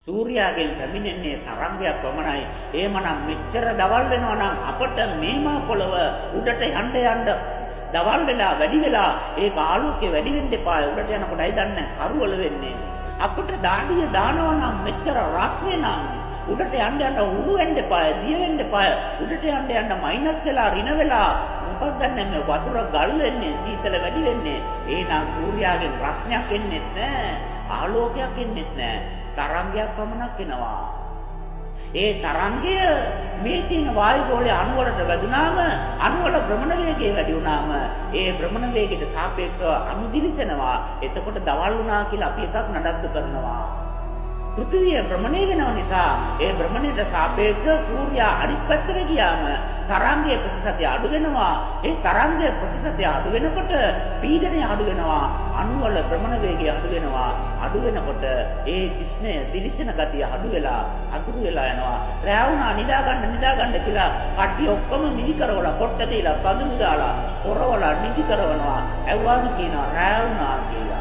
සූර්යාගෙන් පැමිණෙන්නේ තරංගයක් පමණයි. එහෙමනම් මෙච්චර දවල් වෙනවා නම් අපට මේමා පොළව උඩට යන්න දවල් වෙලා වැඩි වෙලා ඒක ආලෝකය වැඩි වෙන්න එපා. උඩට යනකොටයි දන්නේ කරුවල වෙන්නේ. අපිට දාඩිය දානවා නම් මෙච්චර රස්නේ නම් උඩට යන්න උඩු වෙන්න එපා, දිය වෙන්න එපා. උඩට යන්න මයිනස් වෙලා රින වෙලා මොකක්ද දන්නේ මේ වතුර ගල් වෙන්නේ, සීතල වැඩි වෙන්නේ. එහෙනම් සූර්යාගෙන් රස්නයක් එන්නේ නැහැ, ආලෝකයක් එන්නේ නැහැ. තරංගයක් පමණක් එනවා. ඒ තරංගය මේ තියෙන වායු ගෝලයේ අණු වලට වැදුනාම අණු වල භ්‍රමණ වේගය වැඩි වුනාම ඒ භ්‍රමණ වේගයට සාපේක්ෂව අණු දිලිසෙනවා. එතකොට දවල් වුණා කියලා අපි එකක් නඩත්තු කරනවා. පෘථිවිය භ්‍රමණය වෙනව නිසා ඒ භ්‍රමණයට සාපේක්ෂව සූර්යා අනිත් පැත්තට ගියාම තරංගයේ ප්‍රතිශතය අඩු වෙනවා. ඒ තරංගයේ ප්‍රතිශතය අඩු වෙනකොට පීඩනය අඩු වෙනවා. අණු වල භ්‍රමණ වේගය අඩු වෙනවා. අඩු වෙනකොට ඒ දිස්නය දිලිසෙන ගතිය අඩු වෙලා අතුරු වෙලා යනවා. රැ වුණා නිදා ගන්න කියලා කට්ටිය ඔක්කොම නිදි කරවලා පොට්ට දීලා පඳුරු දාලා පොරවලා නිදි කරවනවා. ඇව්වාම කියනවා රැ වුණා කියලා.